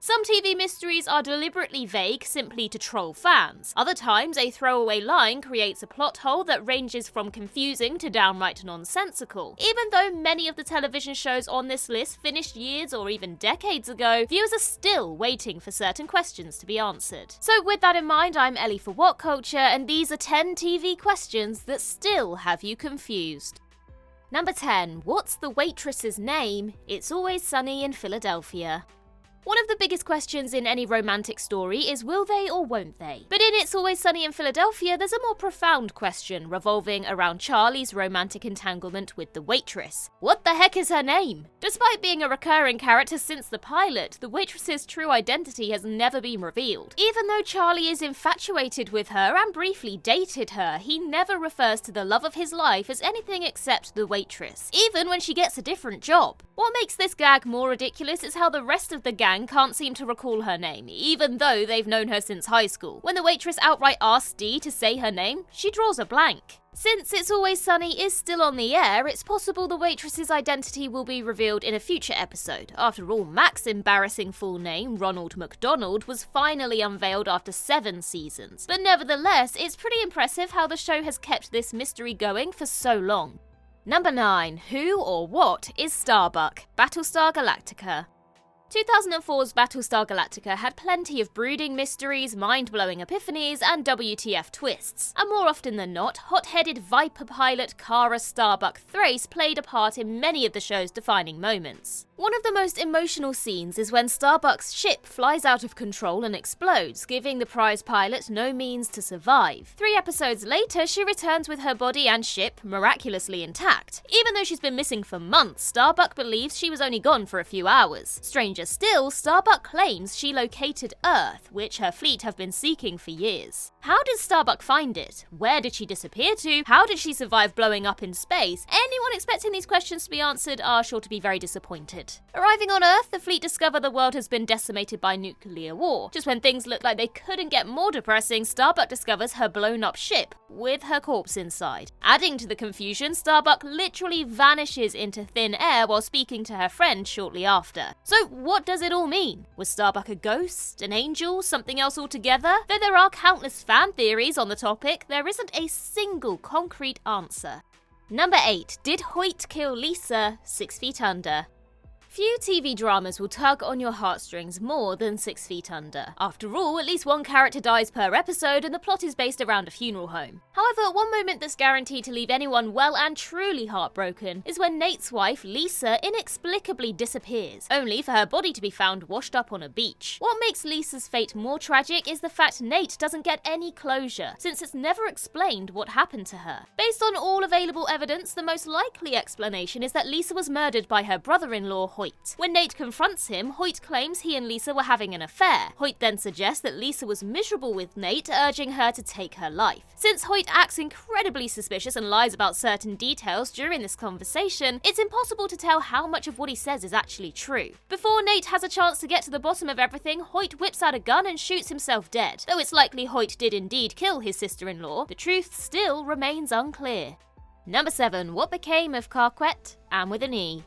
Some TV mysteries are deliberately vague simply to troll fans. Other times, a throwaway line creates a plot hole that ranges from confusing to downright nonsensical. Even though many of the television shows on this list finished years or even decades ago, viewers are still waiting for certain questions to be answered. So with that in mind, I'm Ellie for What Culture, and these are 10 TV questions that still have you confused. Number 10. What's the waitress's name? It's Always Sunny in Philadelphia. One of the biggest questions in any romantic story is will they or won't they? But in It's Always Sunny in Philadelphia, there's a more profound question revolving around Charlie's romantic entanglement with the waitress. What the heck is her name? Despite being a recurring character since the pilot, the waitress's true identity has never been revealed. Even though Charlie is infatuated with her and briefly dated her, he never refers to the love of his life as anything except the waitress, even when she gets a different job. What makes this gag more ridiculous is how the rest of the gang can't seem to recall her name, even though they've known her since high school. When the waitress outright asks Dee to say her name, she draws a blank. Since It's Always Sunny is still on the air, it's possible the waitress's identity will be revealed in a future episode. After all, Mac's embarrassing full name, Ronald McDonald, was finally unveiled after 7 seasons. But nevertheless, it's pretty impressive how the show has kept this mystery going for so long. Number 9. Who or what is Starbuck? Battlestar Galactica. 2004's Battlestar Galactica had plenty of brooding mysteries, mind-blowing epiphanies, and WTF twists. And more often than not, hot-headed Viper pilot Kara Starbuck Thrace played a part in many of the show's defining moments. One of the most emotional scenes is when Starbuck's ship flies out of control and explodes, giving the prize pilot no means to survive. 3 episodes later, she returns with her body and ship miraculously intact. Even though she's been missing for months, Starbuck believes she was only gone for a few hours. Stranger still, Starbuck claims she located Earth, which her fleet have been seeking for years. How did Starbuck find it? Where did she disappear to? How did she survive blowing up in space? Anyone expecting these questions to be answered are sure to be very disappointed. Arriving on Earth, the fleet discover the world has been decimated by nuclear war. Just when things look like they couldn't get more depressing, Starbuck discovers her blown-up ship, with her corpse inside. Adding to the confusion, Starbuck literally vanishes into thin air while speaking to her friend shortly after. So what does it all mean? Was Starbuck a ghost, an angel, something else altogether? Though there are countless fan theories on the topic, there isn't a single concrete answer. Number 8. Did Hoit kill Lisa? 6 Feet Under. Few TV dramas will tug on your heartstrings more than 6 Feet Under. After all, at least one character dies per episode and the plot is based around a funeral home. However, one moment that's guaranteed to leave anyone well and truly heartbroken is when Nate's wife, Lisa, inexplicably disappears, only for her body to be found washed up on a beach. What makes Lisa's fate more tragic is the fact Nate doesn't get any closure, since it's never explained what happened to her. Based on all available evidence, the most likely explanation is that Lisa was murdered by her brother-in-law, Hoit. When Nate confronts him, Hoit claims he and Lisa were having an affair. Hoit then suggests that Lisa was miserable with Nate, urging her to take her life. Since Hoit acts incredibly suspicious and lies about certain details during this conversation, it's impossible to tell how much of what he says is actually true. Before Nate has a chance to get to the bottom of everything, Hoit whips out a gun and shoots himself dead. Though it's likely Hoit did indeed kill his sister-in-law, the truth still remains unclear. Number 7. What became of Carquette? Anne with an E.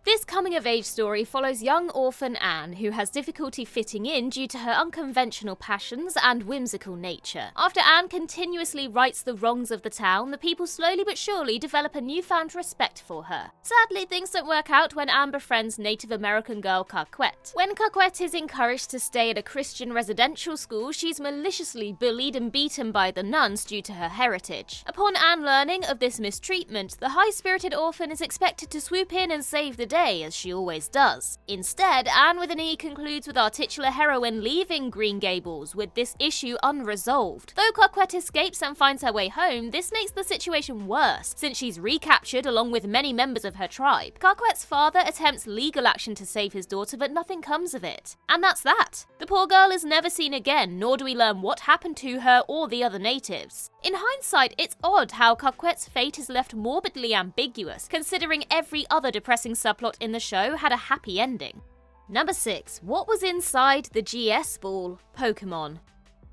This coming-of-age story follows young orphan Anne, who has difficulty fitting in due to her unconventional passions and whimsical nature. After Anne continuously rights the wrongs of the town, the people slowly but surely develop a newfound respect for her. Sadly, things don't work out when Anne befriends Native American girl Carquette. When Carquette is encouraged to stay at a Christian residential school, she's maliciously bullied and beaten by the nuns due to her heritage. Upon Anne learning of this mistreatment, the high-spirited orphan is expected to swoop in and save the day, as she always does. Instead, Anne with an E concludes with our titular heroine leaving Green Gables with this issue unresolved. Though Carquette escapes and finds her way home, this makes the situation worse, since she's recaptured along with many members of her tribe. Carquette's father attempts legal action to save his daughter, but nothing comes of it. And that's that. The poor girl is never seen again, nor do we learn what happened to her or the other natives. In hindsight, it's odd how Carquette's fate is left morbidly ambiguous, considering every other depressing subplot in the show had a happy ending. Number 6. What was inside the GS ball? Pokemon.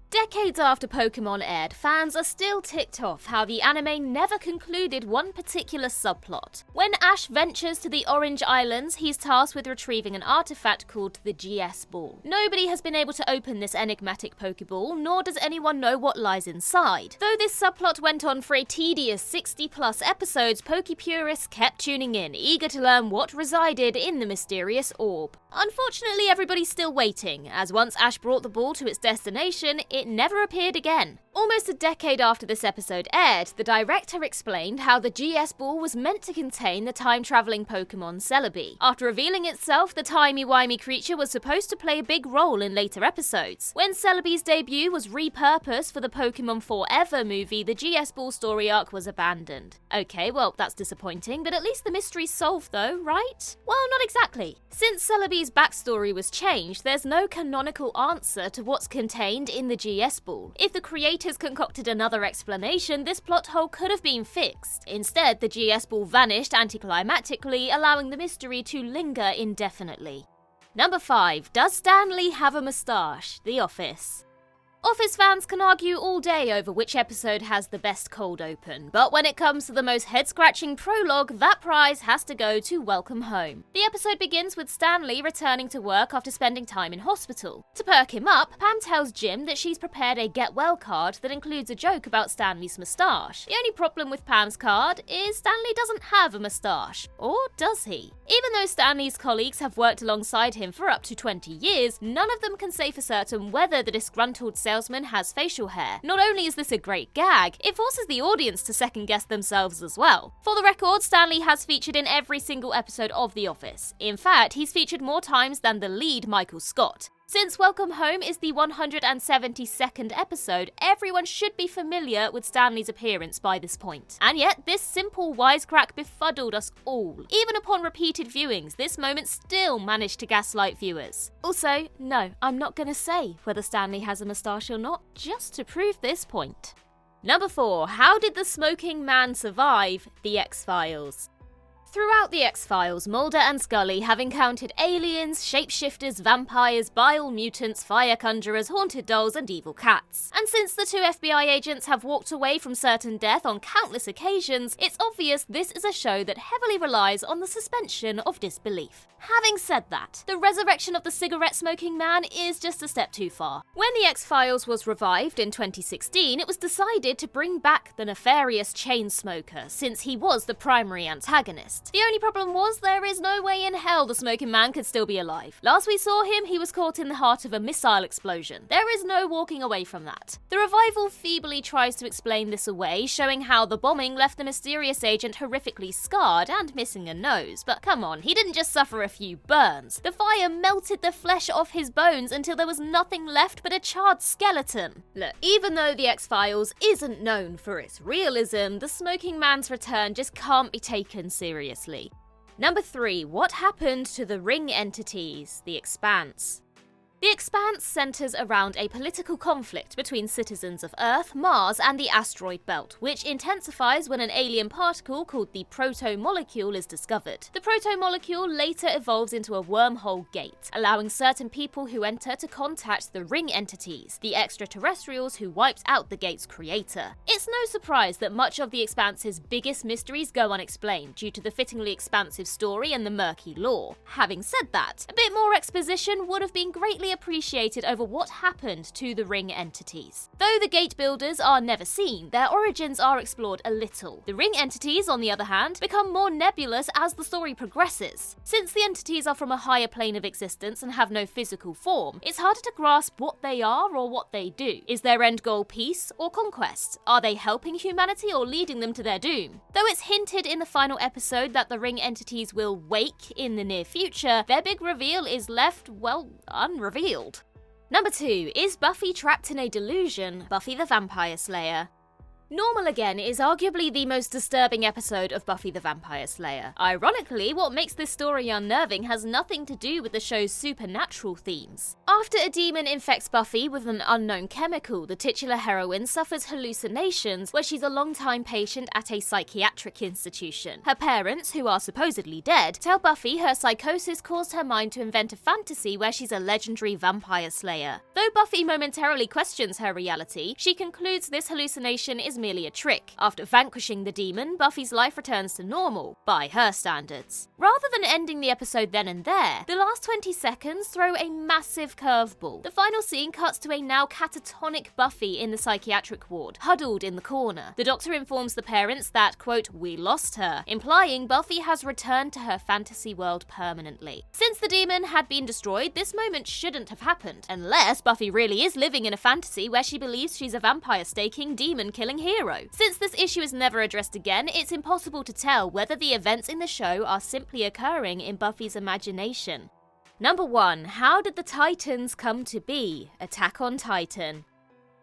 Decades after Pokemon aired, fans are still ticked off how the anime never concluded one particular subplot. When Ash ventures to the Orange Islands, he's tasked with retrieving an artifact called the GS Ball. Nobody has been able to open this enigmatic Pokeball, nor does anyone know what lies inside. Though this subplot went on for a tedious 60+ episodes, Poke purists kept tuning in, eager to learn what resided in the mysterious orb. Unfortunately, everybody's still waiting, as once Ash brought the ball to its destination, it never appeared again. Almost a decade after this episode aired, the director explained how the GS Ball was meant to contain the time-travelling Pokemon Celebi. After revealing itself, the timey-wimey creature was supposed to play a big role in later episodes. When Celebi's debut was repurposed for the Pokemon Forever movie, the GS Ball story arc was abandoned. Okay, well, that's disappointing, but at least the mystery's solved though, right? Well, not exactly. Since Celebi's backstory was changed, there's no canonical answer to what's contained in the GS Ball. If the creators concocted another explanation, this plot hole could have been fixed. Instead, the GS Ball vanished anticlimactically, allowing the mystery to linger indefinitely. Number 5. Does Stanley have a moustache? The Office. Office fans can argue all day over which episode has the best cold open, but when it comes to the most head-scratching prologue, that prize has to go to Welcome Home. The episode begins with Stanley returning to work after spending time in hospital. To perk him up, Pam tells Jim that she's prepared a get well card that includes a joke about Stanley's moustache. The only problem with Pam's card is Stanley doesn't have a moustache. Or does he? Even though Stanley's colleagues have worked alongside him for up to 20 years, none of them can say for certain whether the disgruntled salesman has facial hair. Not only is this a great gag, it forces the audience to second-guess themselves as well. For the record, Stanley has featured in every single episode of The Office. In fact, he's featured more times than the lead, Michael Scott. Since Welcome Home is the 172nd episode, everyone should be familiar with Stanley's appearance by this point. And yet, this simple wisecrack befuddled us all. Even upon repeated viewings, this moment still managed to gaslight viewers. Also, no, I'm not gonna say whether Stanley has a moustache or not, just to prove this point. Number 4. How did the smoking man survive? The X-Files. Throughout the X-Files, Mulder and Scully have encountered aliens, shapeshifters, vampires, bile mutants, fire conjurers, haunted dolls, and evil cats. And since the two FBI agents have walked away from certain death on countless occasions, it's obvious this is a show that heavily relies on the suspension of disbelief. Having said that, the resurrection of the cigarette-smoking man is just a step too far. When the X-Files was revived in 2016, it was decided to bring back the nefarious chain smoker, since he was the primary antagonist. The only problem was there is no way in hell the smoking man could still be alive. Last we saw him, he was caught in the heart of a missile explosion. There is no walking away from that. The revival feebly tries to explain this away, showing how the bombing left the mysterious agent horrifically scarred and missing a nose. But come on, he didn't just suffer a few burns. The fire melted the flesh off his bones until there was nothing left but a charred skeleton. Look, even though the X-Files isn't known for its realism, the smoking man's return just can't be taken seriously. Number 3. What happened to the ring entities? The Expanse. The Expanse centers around a political conflict between citizens of Earth, Mars, and the asteroid belt, which intensifies when an alien particle called the proto-molecule is discovered. The proto-molecule later evolves into a wormhole gate, allowing certain people who enter to contact the ring entities, the extraterrestrials who wiped out the gate's creator. It's no surprise that much of the Expanse's biggest mysteries go unexplained due to the fittingly expansive story and the murky lore. Having said that, a bit more exposition would have been greatly appreciated over what happened to the ring entities. Though the gate builders are never seen, their origins are explored a little. The ring entities, on the other hand, become more nebulous as the story progresses. Since the entities are from a higher plane of existence and have no physical form, it's harder to grasp what they are or what they do. Is their end goal peace or conquest? Are they helping humanity or leading them to their doom? Though it's hinted in the final episode that the ring entities will wake in the near future, their big reveal is left, well, unrevealed. Number 2. Is Buffy trapped in a delusion? Buffy the Vampire Slayer. Normal Again is arguably the most disturbing episode of Buffy the Vampire Slayer. Ironically, what makes this story unnerving has nothing to do with the show's supernatural themes. After a demon infects Buffy with an unknown chemical, the titular heroine suffers hallucinations where she's a long-time patient at a psychiatric institution. Her parents, who are supposedly dead, tell Buffy her psychosis caused her mind to invent a fantasy where she's a legendary vampire slayer. Though Buffy momentarily questions her reality, she concludes this hallucination is merely a trick. After vanquishing the demon, Buffy's life returns to normal, by her standards. Rather than ending the episode then and there, the last 20 seconds throw a massive curveball. The final scene cuts to a now catatonic Buffy in the psychiatric ward, huddled in the corner. The doctor informs the parents that, quote, "we lost her," implying Buffy has returned to her fantasy world permanently. Since the demon had been destroyed, this moment shouldn't have happened, unless Buffy really is living in a fantasy where she believes she's a vampire-staking, demon-killing hero. Since this issue is never addressed again, it's impossible to tell whether the events in the show are simply occurring in Buffy's imagination. Number 1. How did the Titans come to be? Attack on Titan.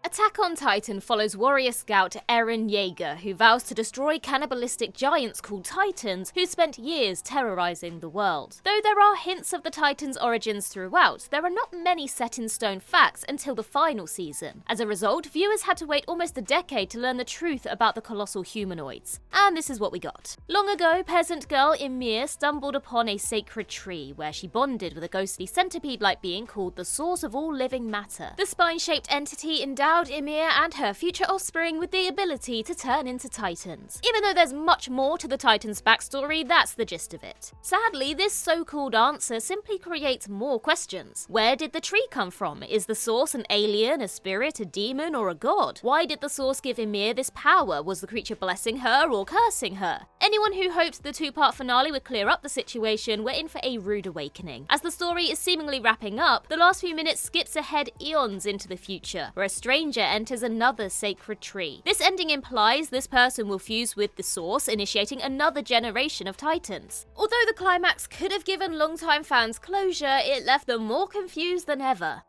Attack on Titan follows warrior scout Eren Yeager, who vows to destroy cannibalistic giants called Titans who spent years terrorizing the world. Though there are hints of the Titans' origins throughout, there are not many set-in-stone facts until the final season. As a result, viewers had to wait almost a decade to learn the truth about the colossal humanoids. And this is what we got. Long ago, peasant girl Ymir stumbled upon a sacred tree where she bonded with a ghostly centipede-like being called the source of all living matter. The spine-shaped entity endowed Ymir and her future offspring with the ability to turn into Titans. Even though there's much more to the Titans' backstory, that's the gist of it. Sadly, this so-called answer simply creates more questions. Where did the tree come from? Is the source an alien, a spirit, a demon, or a god? Why did the source give Ymir this power? Was the creature blessing her or cursing her? Anyone who hoped the two-part finale would clear up the situation were in for a rude awakening. As the story is seemingly wrapping up, the last few minutes skips ahead eons into the future, where a stranger enters another sacred tree. This ending implies this person will fuse with the source, initiating another generation of Titans. Although the climax could have given longtime fans closure, it left them more confused than ever.